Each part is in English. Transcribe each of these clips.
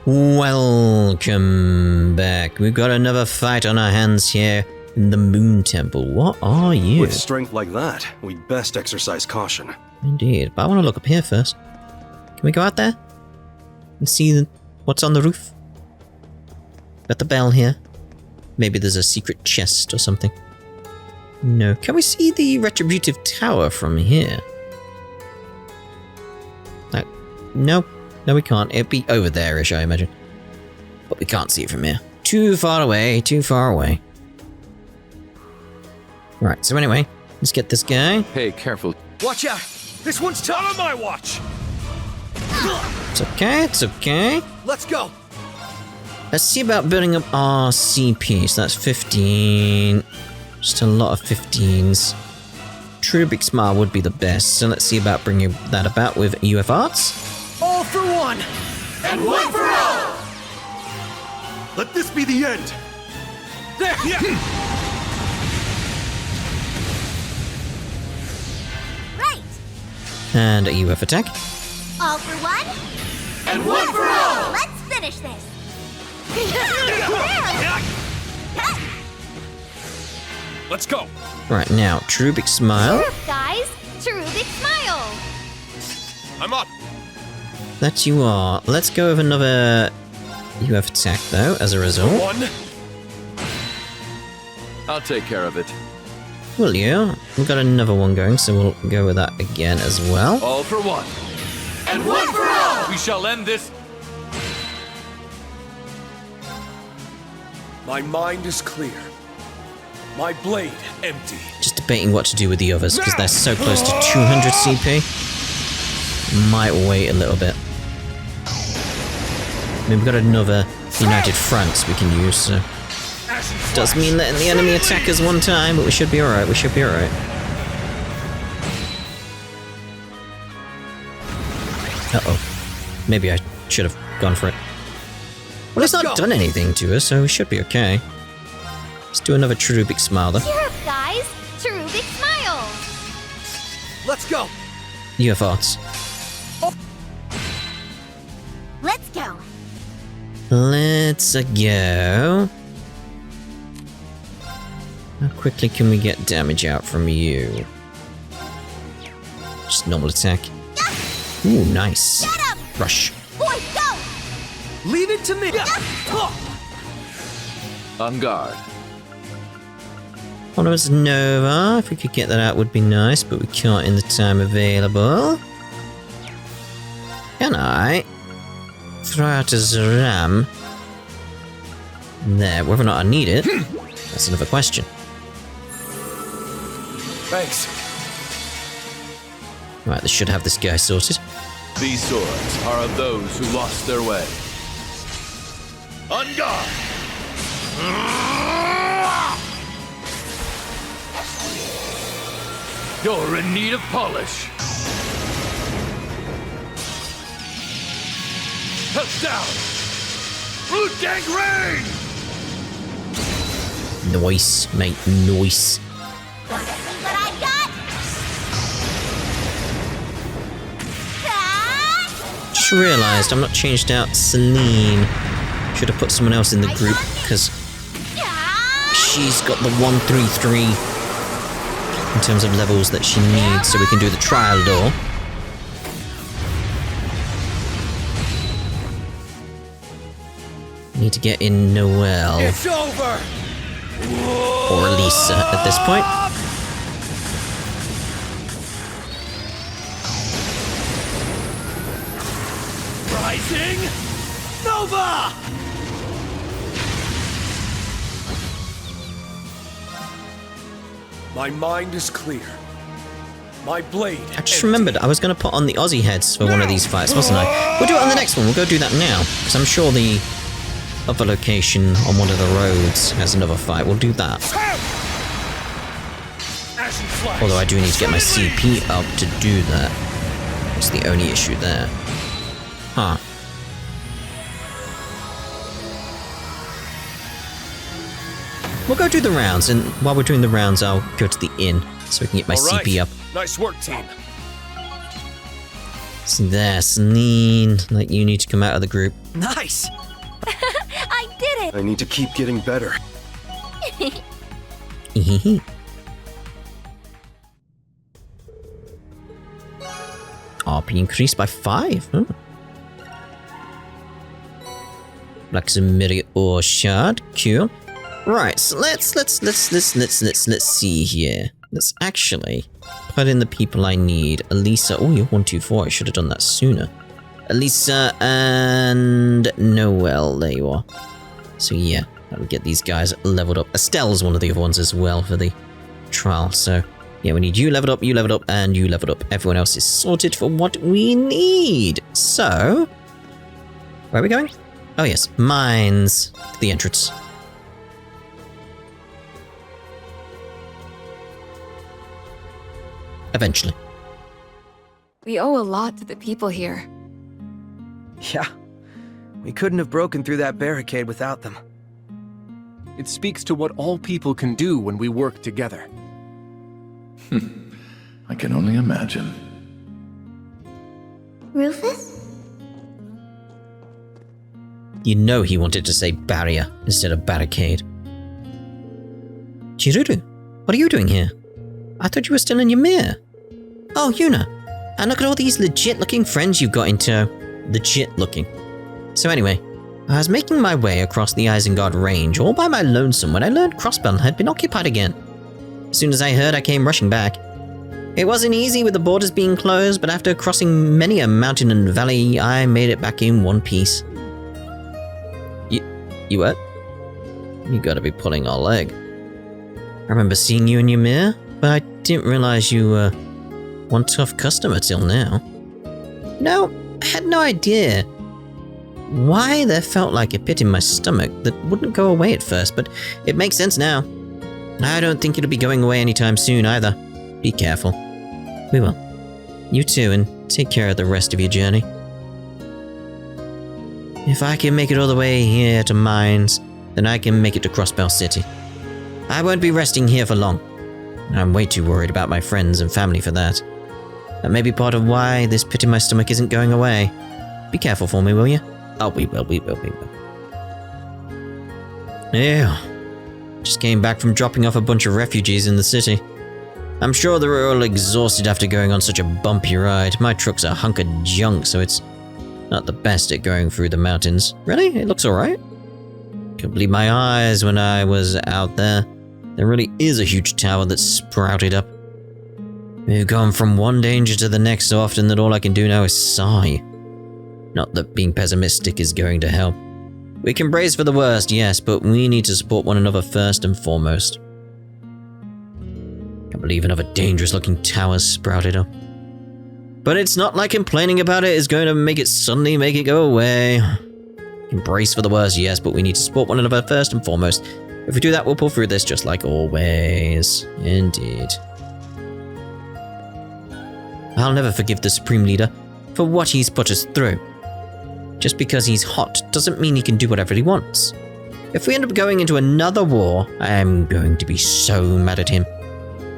Welcome back. We've got another fight on our hands here in the Moon Temple. What are you? With strength like that, we'd best exercise caution. Indeed, but I want to look up here first. Can we go out there and see what's on the roof? Got the bell here. Maybe there's a secret chest or something. No. Can we see the Retributive Tower from here? No. No, we can't. It'd be over there-ish, I imagine. But we can't see it from here. Too far away, too far away. Right, so anyway, let's get this guy. Hey, careful. Watch out! This one's tough on my watch! It's okay, it's okay. Let's go! Let's see about building up our CP. So that's 15. Just a lot of 15s. True Big Smile would be the best. So let's see about bringing that about with UF Arts. All for one! And one for all! Let this be the end! There! Yeah. Right! And a UF attack. All for one? And one for all! Let's finish this! Let's go! Right now, True Big Smile. Guys, true big smile! I'm up! That you are. Let's go with another UF attack though, as a result. One! I'll take care of it. Will you? We've got another one going, so we'll go with that again as well. All for one. And one for all! We shall end this. My mind is clear. My blade empty. Just debating what to do with the others, because they're so close to 200 CP. Might wait a little bit. I mean, we've got another United Fronts we can use, so... Does mean letting the enemy attack us one time, but we should be alright, we should be alright. Uh-oh. Maybe I should have gone for it. Well, it's not done anything to us, so we should be okay. Let's do another True Big Smile, though. Cheer up, guys! True big smile! Let's go! UF Arts. Let's go! Let's go. How quickly can we get damage out from you? Just normal attack. Ooh, nice. Get up! Rush. Boys, go! Leave it to me! On guard. One of us Nova. If we could get that out would be nice, but we can't in the time available. Can I throw out a Zram? There, whether or not I need it, that's another question. Thanks. Right, this should have this guy sorted. These swords are of those who lost their way. On guard! You're in need of polish. Touchdown! Root gangrene! Nice, mate, nice. What I got? Ah! Just realised I'm not changed out Celine. Should have put someone else in the group, because Ah! she's got the 133 in terms of levels that she needs, so we can do the trial door. Need to get in Noelle. It's over! Or Lisa at this point. Rising! Nova! My mind is clear. My blade. I just remembered I was going to put on the Aussie heads for one of these fights, wasn't I? We'll do it on the next one. We'll go do that now, because I'm sure the other location on one of the roads has another fight. We'll do that. Although I do need to get my CP up to do that. That's the only issue there. Huh. We'll go do the rounds, and while we're doing the rounds, I'll go to the inn so we can get my CP up. Nice work, team. So that's Neen. Like, you need to come out of the group. Nice! I did it! I need to keep getting better. RP increased by 5. Oh. Blacksmith ore shard. Cool. Right, so let's see here. Let's actually put in the people I need. Elisa. Oh, you're 124. I should have done that sooner. Elisa and Noel. There you are. So yeah, that'll get these guys leveled up. Estelle's one of the other ones as well for the trial. So yeah, we need you leveled up, and you leveled up. Everyone else is sorted for what we need. So, where are we going? Oh yes, Mainz. The entrance. Eventually. We owe a lot to the people here. Yeah. We couldn't have broken through that barricade without them. It speaks to what all people can do when we work together. I can only imagine. Rufus? You know he wanted to say barrier instead of barricade. Chiruru, what are you doing here? I thought you were still in your mirror. Oh, Yuna. And look at all these legit-looking friends you've got into... Legit-looking. So anyway, I was making my way across the Isengard range all by my lonesome when I learned Crossbell had been occupied again. As soon as I heard, I came rushing back. It wasn't easy with the borders being closed, but after crossing many a mountain and valley, I made it back in one piece. You what? You gotta be pulling our leg. I remember seeing you in your mirror, but I didn't realize you were one tough customer till now. No, I had no idea why there felt like a pit in my stomach that wouldn't go away at first, but it makes sense now. I don't think it'll be going away anytime soon either. Be careful. We will. You too, and take care of the rest of your journey. If I can make it all the way here to Mainz, then I can make it to Crossbell City. I won't be resting here for long. I'm way too worried about my friends and family for that. That may be part of why this pit in my stomach isn't going away. Be careful for me, will you? Oh, we will. Yeah. Just came back from dropping off a bunch of refugees in the city. I'm sure they're all exhausted after going on such a bumpy ride. My truck's a hunk of junk, so it's not the best at going through the mountains. Really? It looks alright. Couldn't believe my eyes when I was out there. There really is a huge tower that's sprouted up. We've gone from one danger to the next so often that all I can do now is sigh. Not that being pessimistic is going to help. We can brace for the worst, yes, but we need to support one another first and foremost. Can't believe another dangerous-looking tower sprouted up. But it's not like complaining about it is going to make it suddenly make it go away. Brace for the worst, yes, but we need to support one another first and foremost. If we do that, we'll pull through this just like always. Indeed. I'll never forgive the Supreme Leader for what he's put us through. Just because he's hot doesn't mean he can do whatever he wants. If we end up going into another war, I'm going to be so mad at him.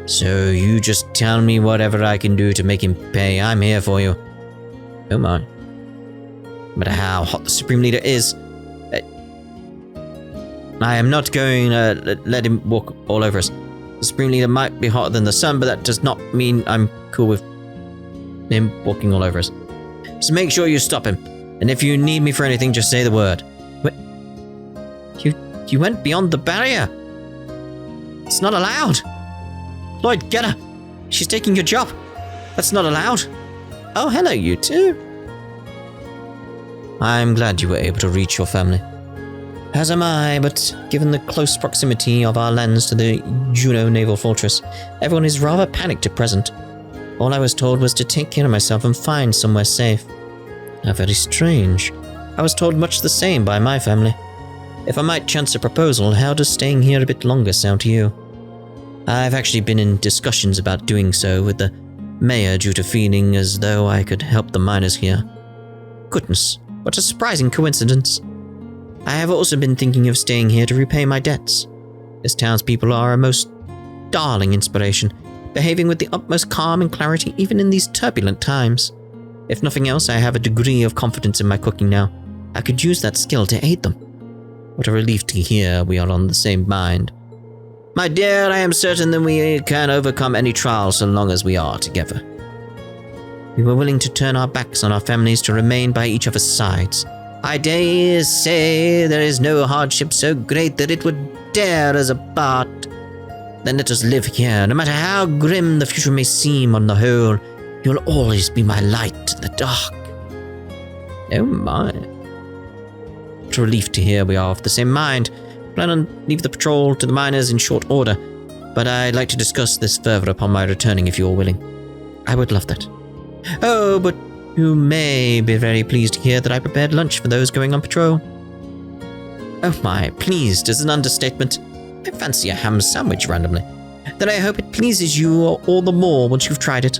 So you just tell me whatever I can do to make him pay. I'm here for you. Oh my. No matter how hot the Supreme Leader is, I am not going to let him walk all over us. The Supreme Leader might be hotter than the sun, but that does not mean I'm cool with him walking all over us. So make sure you stop him. And if you need me for anything, just say the word. What? You went beyond the barrier. It's not allowed. Lloyd, get her. She's taking your job. That's not allowed. Oh, hello, you two. I'm glad you were able to reach your family. As am I, but given the close proximity of our lands to the Juno Naval Fortress, everyone is rather panicked at present. All I was told was to take care of myself and find somewhere safe. How very strange. I was told much the same by my family. If I might chance a proposal, how does staying here a bit longer sound to you? I've actually been in discussions about doing so with the mayor due to feeling as though I could help the miners here. Goodness, what a surprising coincidence. I have also been thinking of staying here to repay my debts. This townspeople are a most darling inspiration, behaving with the utmost calm and clarity even in these turbulent times. If nothing else, I have a degree of confidence in my cooking now. I could use that skill to aid them. What a relief to hear we are on the same mind. My dear, I am certain that we can overcome any trial so long as we are together. We were willing to turn our backs on our families to remain by each other's sides. I dare say there is no hardship so great that it would tear us apart. Then let us live here. No matter how grim the future may seem on the whole, you'll always be my light in the dark. Oh my. What a relief to hear we are of the same mind. Plan on leave the patrol to the miners in short order, but I'd like to discuss this further upon my returning if you're willing. I would love that. Oh, but you may be very pleased to hear that I prepared lunch for those going on patrol. Oh my, pleased is an understatement. I fancy a ham sandwich randomly. Then I hope it pleases you all the more once you've tried it.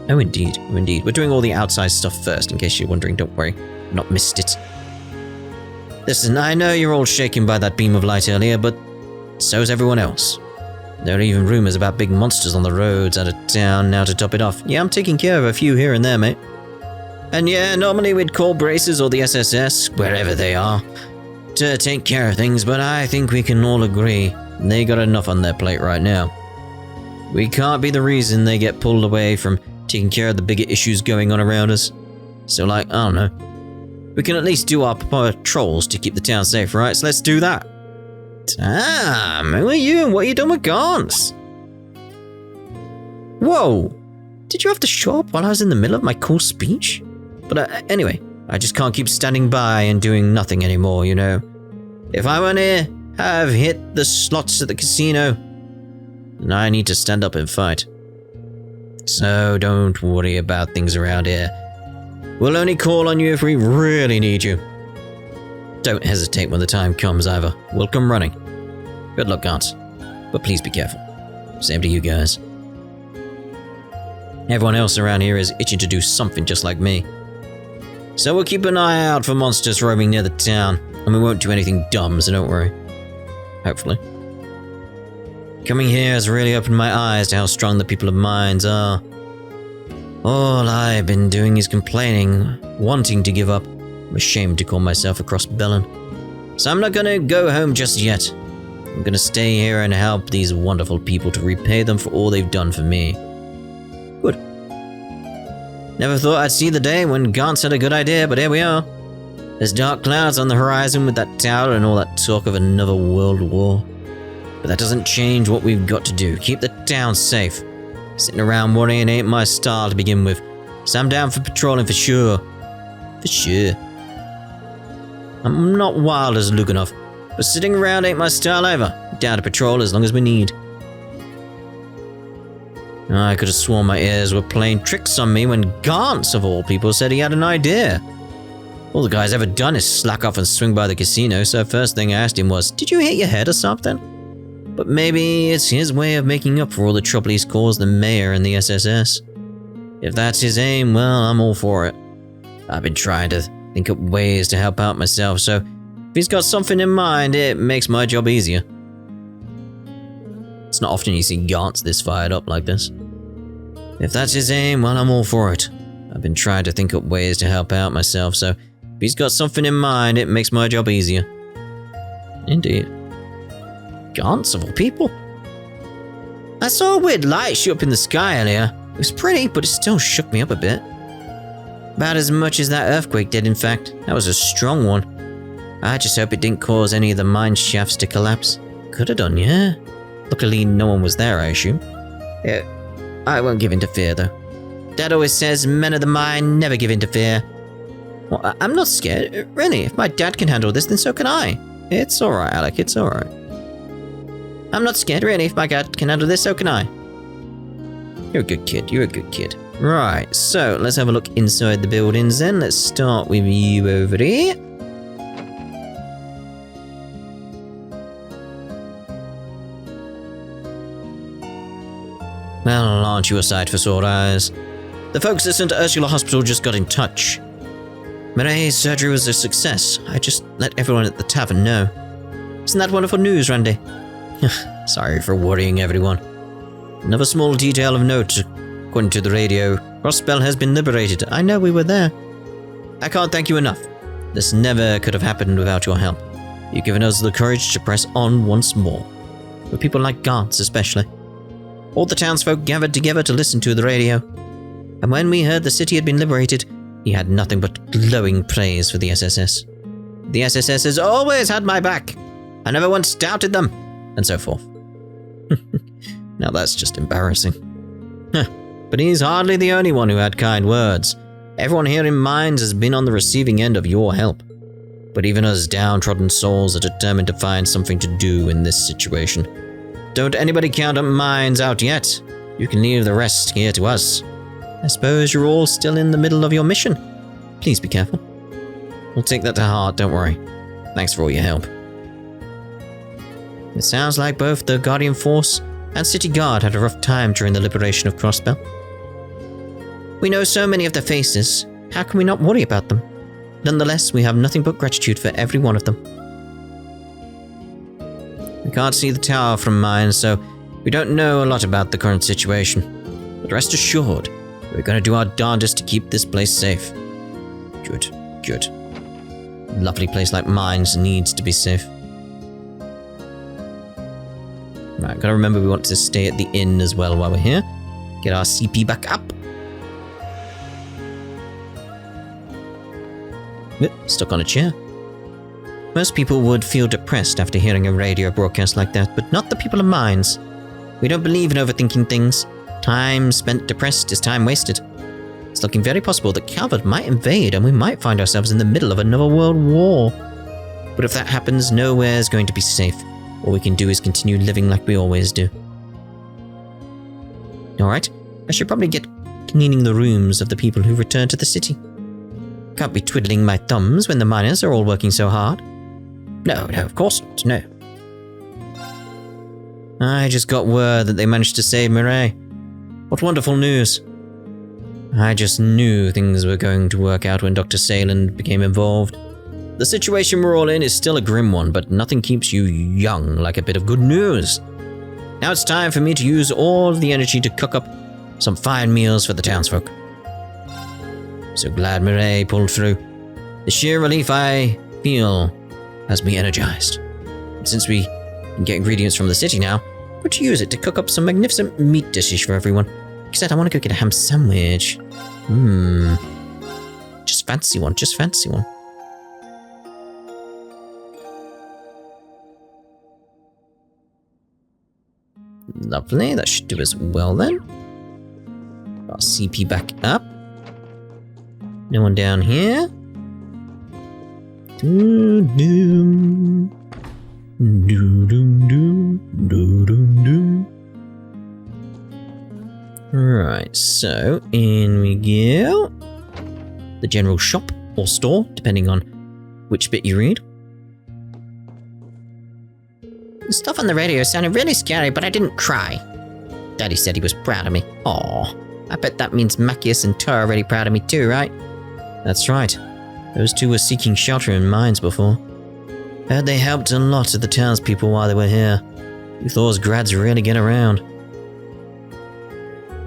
Oh indeed, oh indeed. We're doing all the outside stuff first, in case you're wondering. Don't worry, I've not missed it. Listen, I know you're all shaken by that beam of light earlier, but so's everyone else. There are even rumors about big monsters on the roads out of town now to top it off. Yeah, I'm taking care of a few here and there, mate. And yeah, normally we'd call Braces or the SSS, wherever they are, to take care of things, but I think we can all agree they got enough on their plate right now. We can't be the reason they get pulled away from taking care of the bigger issues going on around us. So like, I don't know. We can at least do our patrols to keep the town safe, right? So let's do that. Damn, who are you and what are you doing with guns? Whoa, did you have to show up while I was in the middle of my cool speech? But anyway, I just can't keep standing by and doing nothing anymore, you know. If I want to have hit the slots at the casino, then I need to stand up and fight. So don't worry about things around here. We'll only call on you if we really need you. Don't hesitate when the time comes either. We'll come running. Good luck, Gantz. But please be careful. Same to you guys. Everyone else around here is itching to do something just like me. So we'll keep an eye out for monsters roaming near the town, and we won't do anything dumb, so don't worry. Hopefully. Coming here has really opened my eyes to how strong the people of Mainz are. All I've been doing is complaining, wanting to give up. I'm ashamed to call myself a cross-bellin. So I'm not gonna go home just yet. I'm gonna stay here and help these wonderful people to repay them for all they've done for me. Good. Never thought I'd see the day when Gantz had a good idea, but here we are. There's dark clouds on the horizon with that tower and all that talk of another world war. But that doesn't change what we've got to do. Keep the town safe. Sitting around worrying ain't my style to begin with. So I'm down for patrolling for sure. For sure. I'm not wild as Luganov, but sitting around ain't my style either. Down to patrol as long as we need. I could have sworn my ears were playing tricks on me when Gantz, of all people, said he had an idea. All the guy's ever done is slack off and swing by the casino, so first thing I asked him was, did you hit your head or something? But maybe it's his way of making up for all the trouble he's caused the mayor and the SSS. If that's his aim, well, I'm all for it. I've been trying to think up ways to help out myself, so if he's got something in mind, it makes my job easier. It's not often you see Gantz this fired up like this. If that's his aim, well, I'm all for it. I've been trying to think up ways to help out myself, so if he's got something in mind, it makes my job easier. Indeed. Gantz, of all people. I saw a weird light shoot up in the sky earlier. It was pretty, but it still shook me up a bit. About as much as that earthquake did, in fact. That was a strong one. I just hope it didn't cause any of the mine shafts to collapse. Could have done, yeah. Luckily, no one was there, I assume. Yeah, I won't give in to fear, though. Dad always says men of the mine never give in to fear. Well, I'm not scared. Really, if my dad can handle this, then so can I. It's alright, Alec, it's alright. I'm not scared, really. If my dad can handle this, so can I. You're a good kid, you're a good kid. Right, so let's have a look inside the buildings then. Let's start with you over here. Well, aren't you a sight for sore eyes? The folks at St. Ursula Hospital just got in touch. Mireille's surgery was a success. I just let everyone at the tavern know. Isn't that wonderful news, Randy? Sorry for worrying everyone. Another small detail of note, according to the radio, Crossbell has been liberated. I know we were there. I can't thank you enough. This never could have happened without your help. You've given us the courage to press on once more. With people like guards especially. All the townsfolk gathered together to listen to the radio. And when we heard the city had been liberated, he had nothing but glowing praise for the SSS. The SSS has always had my back. I never once doubted them. And so forth. Now that's just embarrassing. But he's hardly the only one who had kind words. Everyone here in Mainz has been on the receiving end of your help. But even us downtrodden souls are determined to find something to do in this situation. Don't anybody count Mainz out yet. You can leave the rest here to us. I suppose you're all still in the middle of your mission. Please be careful. We'll take that to heart, don't worry. Thanks for all your help. It sounds like both the Guardian Force and City Guard had a rough time during the liberation of Crossbell. We know so many of their faces. How can we not worry about them? Nonetheless, we have nothing but gratitude for every one of them. We can't see the tower from Mainz, so we don't know a lot about the current situation. But rest assured, we're going to do our darndest to keep this place safe. Good, good. A lovely place like Mainz needs to be safe. Right, gotta remember we want to stay at the inn as well while we're here. Get our CP back up. Stuck on a chair. Most people would feel depressed after hearing a radio broadcast like that, but not the people of Mainz. We don't believe in overthinking things. Time spent depressed is time wasted. It's looking very possible that Calvert might invade and we might find ourselves in the middle of another world war. But if that happens, nowhere's going to be safe. All we can do is continue living like we always do. Alright, I should probably get cleaning the rooms of the people who return to the city. Can't be twiddling my thumbs when the miners are all working so hard. No, of course not, no. I just got word that they managed to save Mireille. What wonderful news. I just knew things were going to work out when Dr. Sayland became involved. The situation we're all in is still a grim one, but nothing keeps you young like a bit of good news. Now it's time for me to use all of the energy to cook up some fine meals for the townsfolk. So glad Mireille pulled through. The sheer relief I feel has me energized. And since we can get ingredients from the city now, we're to use it to cook up some magnificent meat dishes for everyone. Except I want to go get a ham sandwich. Just fancy one, just fancy one. Lovely, that should do as well then. Got our CP back up. No one down here. Doo-doom. Doo-doom-doom. Doo-doom-doom. Right, so in we go. The general shop or store, depending on which bit you read. The stuff on the radio sounded really scary, but I didn't cry. Daddy said he was proud of me. Aw, I bet that means Macias and Tor are really proud of me too, right? That's right. Those two were seeking shelter in Mainz before. Heard they helped a lot of the townspeople while they were here. You Thor's grads really get around.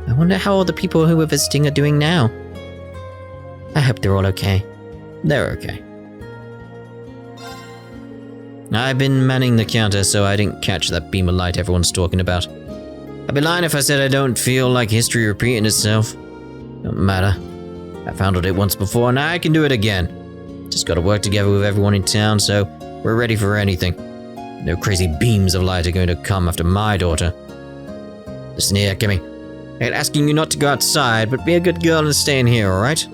I wonder how all the people who were visiting are doing now. I hope they're all okay. They're okay. I've been manning the counter, so I didn't catch that beam of light everyone's talking about. I'd be lying if I said I don't feel like history repeating itself. Don't matter. I found it once before, and I can do it again. Just gotta work together with everyone in town, so we're ready for anything. No crazy beams of light are going to come after my daughter. Listen here, Kimmy. I ain't asking you not to go outside, but be a good girl and stay in here, alright?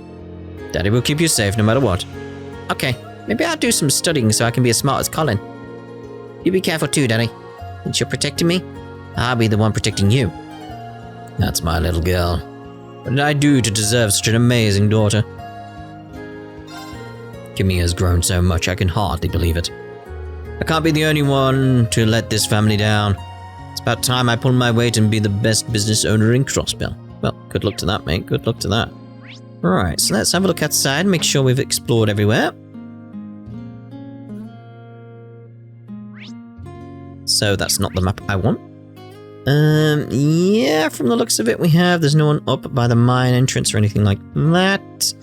Daddy will keep you safe no matter what. Okay, maybe I'll do some studying so I can be as smart as Colin. You be careful too, Daddy. Since you're protecting me, I'll be the one protecting you. That's my little girl. What did I do to deserve such an amazing daughter? Kimmy has grown so much I can hardly believe it. I can't be the only one to let this family down. It's about time I pull my weight and be the best business owner in Crossbell. Well, good luck to that, mate. Good luck to that. Alright, so let's have a look outside and make sure we've explored everywhere. So that's not the map I want. Yeah, from the looks of it we have. There's no one up by the mine entrance or anything like that.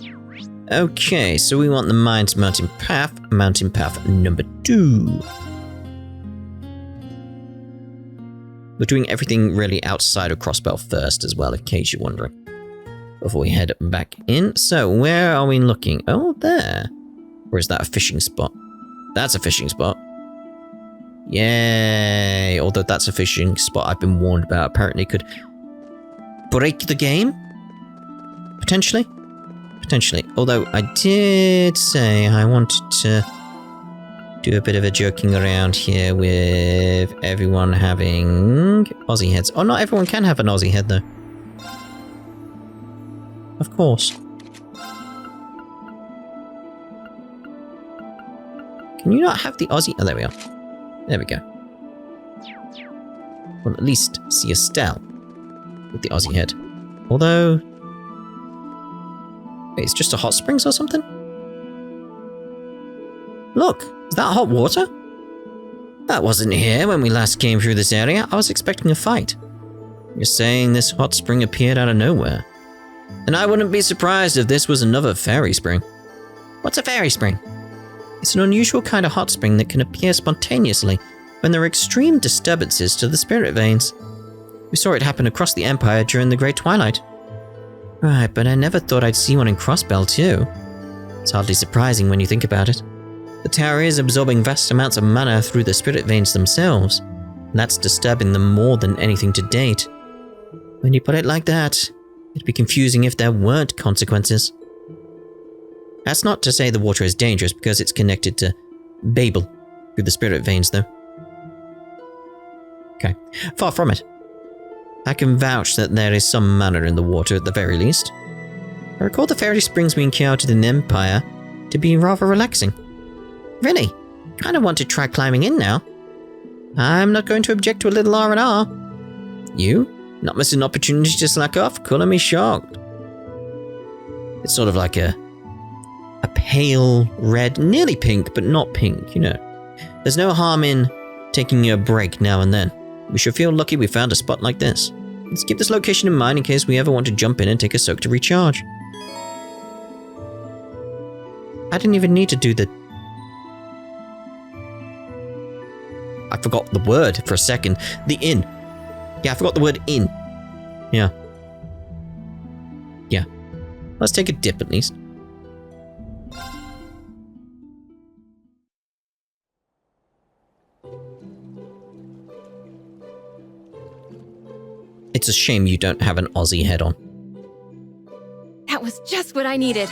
Okay, so we want the Mainz mountain path number 2. We're doing everything really outside of Crossbell first as well, in case you're wondering, before we head back in. So, where are we looking? Oh, there. Or is that a fishing spot? That's a fishing spot. Yay! Although that's a fishing spot I've been warned about apparently could break the game. Potentially. Although I did say I wanted to do a bit of a joking around here with everyone having Aussie heads. Oh, not everyone can have an Aussie head though. Of course. Can you not have the Aussie? Oh, there we are. There we go. Well, at least see Estelle with the Aussie head. Although... Wait, it's just a hot springs or something? Look, is that hot water? That wasn't here when we last came through this area. I was expecting a fight. You're saying this hot spring appeared out of nowhere. And I wouldn't be surprised if this was another fairy spring. What's a fairy spring? It's an unusual kind of hot spring that can appear spontaneously when there are extreme disturbances to the spirit veins. We saw it happen across the Empire during the Great Twilight. Right, but I never thought I'd see one in Crossbell too. It's hardly surprising when you think about it. The tower is absorbing vast amounts of mana through the spirit veins themselves, and that's disturbing them more than anything to date. When you put it like that, it'd be confusing if there weren't consequences. That's not to say the water is dangerous because it's connected to Babel through the spirit veins though. Okay, far from it. I can vouch that there is some mana in the water at the very least. I recall the fairy springs we encountered in the Empire to be rather relaxing. Really? Kinda want to try climbing in now. I'm not going to object to a little R&R. You? Not missing an opportunity to slack off? Calling me shocked. It's sort of like a pale red, nearly pink, but not pink, you know. There's no harm in taking a break now and then. We should feel lucky we found a spot like this. Let's keep this location in mind in case we ever want to jump in and take a soak to recharge. I didn't even need to do the... I forgot the word for a second. The inn. Yeah, I forgot the word inn. Yeah. Yeah. Let's take a dip at least. It's a shame you don't have an Aussie head on. That was just what I needed.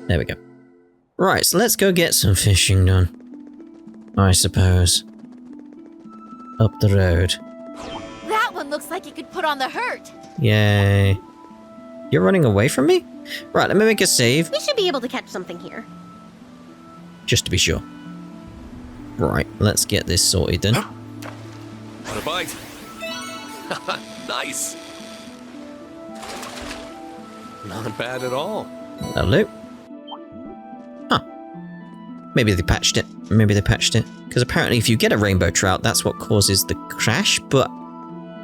There we go. Right, so let's go get some fishing done. I suppose. Up the road. That one looks like it could put on the hurt. Yay. You're running away from me? Right, let me make a save. We should be able to catch something here. Just to be sure. Right, let's get this sorted then. What a bite. Nice. Not bad at all. Hello. Huh. Maybe they patched it. Because apparently if you get a rainbow trout, that's what causes the crash, but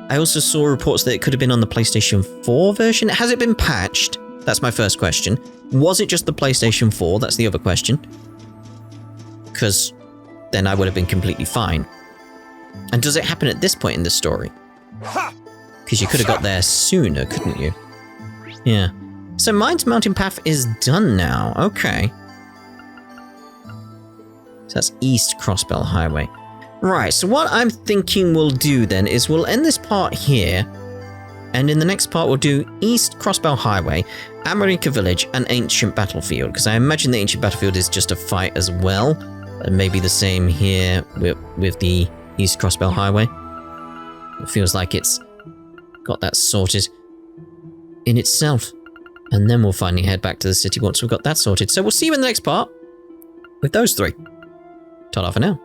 I also saw reports that it could have been on the PlayStation 4 version. Has it been patched? That's my first question. Was it just the PlayStation 4? That's the other question. Because then I would have been completely fine. And does it happen at this point in the story? Because you could have got there sooner, couldn't you? Yeah. So Mainz Mountain Path is done now. Okay. So that's East Crossbell Highway. Right, so what I'm thinking we'll do then is we'll end this part here. And in the next part we'll do East Crossbell Highway, America Village, and Ancient Battlefield. Because I imagine the Ancient Battlefield is just a fight as well. And maybe the same here with the East Crossbell Highway. It feels like it's got that sorted in itself. And then we'll finally head back to the city once we've got that sorted. So we'll see you in the next part with those three. Ta-da for now.